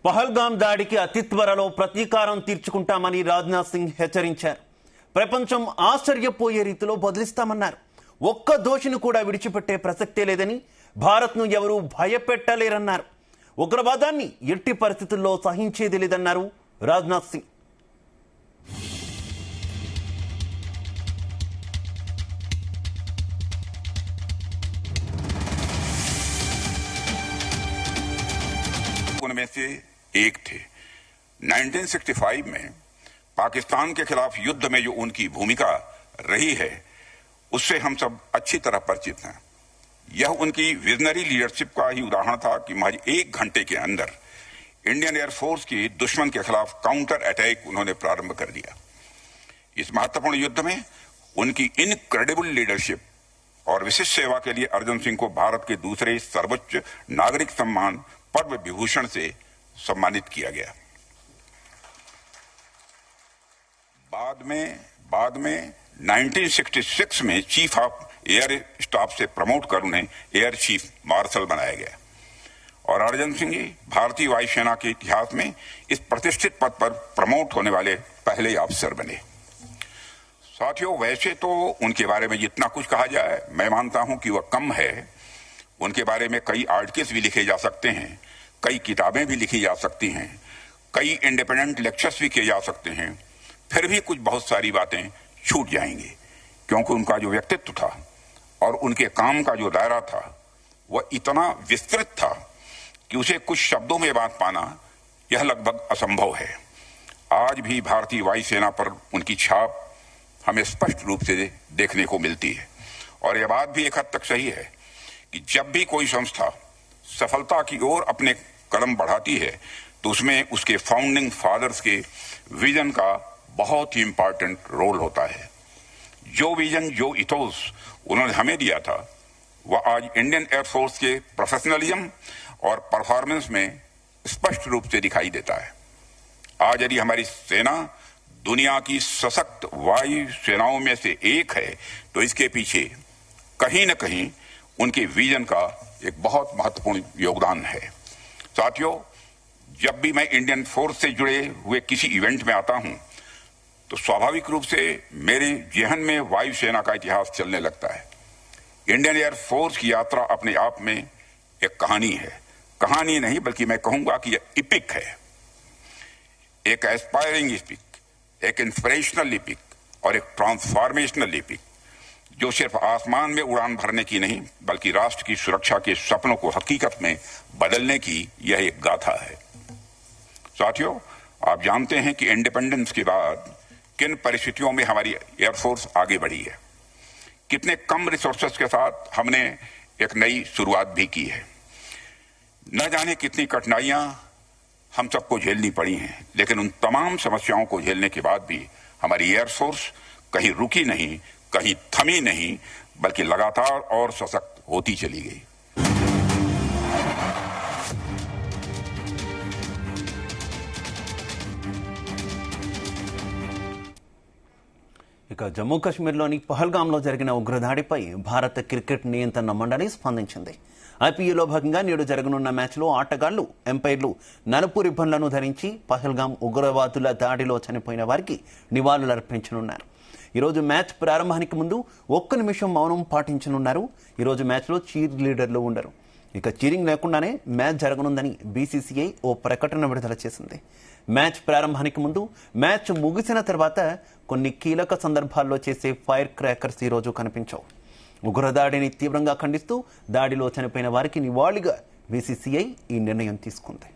పహల్గామ్ దాడికి అతి త్వరలో ప్రతీకారం తీర్చుకుంటామని రాజ్నాథ్ సింగ్ హెచ్చరించారు. ప్రపంచం ఆశ్చర్యపోయే రీతిలో బదిలిస్తామన్నారు. ఒక్క దోషిని కూడా విడిచిపెట్టే ప్రసక్తే లేదని, భారత్ను ఎవరూ భయపెట్టలేరన్నారు. ఉగ్రవాదాన్ని ఎట్టి పరిస్థితుల్లో సహించేది లేదన్నారు రాజ్నాథ్ సింగ్. उनमें से एक थे। 1965 में पाकिस्तान के खिलाफ युद्ध में जो उनकी भूमिका रही है उससे हम सब अच्छी तरह परिचित हैं। यह उनकी विजनरी लीडरशिप का ही उदाहरण था कि महज 1 घंटे के अंदर इंडियन एयरफोर्स की दुश्मन के खिलाफ काउंटर अटैक उन्होंने प्रारंभ कर दिया। इस महत्वपूर्ण युद्ध में उनकी इनक्रेडिबल लीडरशिप और विशिष्ट सेवा के लिए अर्जुन सिंह को भारत के दूसरे सर्वोच्च नागरिक सम्मान पद्म विभूषण से सम्मानित किया गया। बाद में 1966 में चीफ ऑफ एयर स्टाफ से प्रमोट कर उन्हें एयर चीफ मार्शल बनाया गया और अर्जुन सिंह जी भारतीय वायुसेना के इतिहास में इस प्रतिष्ठित पद पर प्रमोट होने वाले पहले अफसर बने। साथियों, वैसे तो उनके बारे में जितना कुछ कहा जाए मैं मानता हूं कि वह कम है। उनके बारे में कई आर्टिकल्स भी लिखे जा सकते हैं, कई किताबें भी लिखी जा सकती हैं, कई इंडिपेंडेंट लेक्चर्स भी किए जा सकते हैं, फिर भी कुछ बहुत सारी बातें छूट जाएंगी क्योंकि उनका जो व्यक्तित्व था और उनके काम का जो दायरा था वह इतना विस्तृत था कि उसे कुछ शब्दों में बात पाना यह लगभग असंभव है। आज भी भारतीय वायुसेना पर उनकी छाप हमें स्पष्ट रूप से देखने को मिलती है और यह बात भी एक हद तक सही है कि जब भी कोई संस्था सफलता की ओर अपने कदम बढ़ाती है तो उसमें उसके फाउंडिंग फादर्स के विजन का बहुत ही इंपॉर्टेंट रोल होता है। जो विजन, जो इथोस उन्होंने हमें दिया था वह आज इंडियन एयरफोर्स के प्रोफेशनलिज्म और परफॉर्मेंस में स्पष्ट रूप से दिखाई देता है। आज यदि हमारी सेना दुनिया की सशक्त वायु सेनाओं में से एक है तो इसके पीछे कहीं न कहीं उनके विजन का एक बहुत महत्वपूर्ण योगदान है। साथियों, जब भी मैं इंडियन फोर्स से जुड़े हुए किसी इवेंट में आता हूं तो स्वाभाविक रूप से मेरे जहन में वायुसेना का इतिहास चलने लगता है। इंडियन एयर फोर्स की यात्रा अपने आप में एक कहानी है। कहानी नहीं बल्कि मैं कहूंगा कि यह इपिक है, एक एस्पायरिंग इपिक, एक इंस्पिरेशनल इपिक और एक ट्रांसफॉर्मेशनल इपिक जो सिर्फ आसमान में उड़ान भरने की नहीं बल्कि राष्ट्र की सुरक्षा के सपनों को हकीकत में बदलने की यह एक गाथा है। साथियों, आप जानते हैं कि इंडिपेंडेंस के बाद किन परिस्थितियों में हमारी एयरफोर्स आगे बढ़ी है, कितने कम रिसोर्सेस के साथ हमने एक नई शुरुआत भी की है। न जाने कितनी कठिनाइयां हम सबको झेलनी पड़ी हैं, लेकिन उन तमाम समस्याओं को झेलने के बाद भी हमारी एयरफोर्स कहीं रुकी नहीं, कहीं थमी नहीं, बल्कि लगातार और सशक्त होती चली गई। ఇక జమ్మూ కాశ్మీర్లోని పహల్గామ్లో జరిగిన ఉగ్రదాడిపై భారత క్రికెట్ నియంత్రణ మండలి స్పందించింది. ఐపీఎల్లో భాగంగా నేడు జరగనున్న మ్యాచ్లో ఆటగాళ్లు, ఎంపైర్లు నలుపు రిబ్బన్లను ధరించి పహల్గామ్ ఉగ్రవాదుల దాడిలో చనిపోయిన వారికి నివాళులర్పించనున్నారు. ఈరోజు మ్యాచ్ ప్రారంభానికి ముందు 1 నిమిషం మౌనం పాటించనున్నారు. ఈరోజు మ్యాచ్లో చీర్ లీడర్లు ఉండరు. ఇక చీరింగ్ లేకుండానే మ్యాచ్ జరగనుందని బీసీసీఐ ఓ ప్రకటన విడుదల చేసింది. మ్యాచ్ ప్రారంభానికి ముందు, మ్యాచ్ ముగిసిన తర్వాత కొన్ని కీలక సందర్భాల్లో చేసే ఫైర్ క్రాకర్స్ ఈరోజు కనిపించవు. ఉగ్రదాడిని తీవ్రంగా ఖండిస్తూ దాడిలో చనిపోయిన వారికి నివాళిగా బీసీసీఐ ఈ నిర్ణయం తీసుకుంది.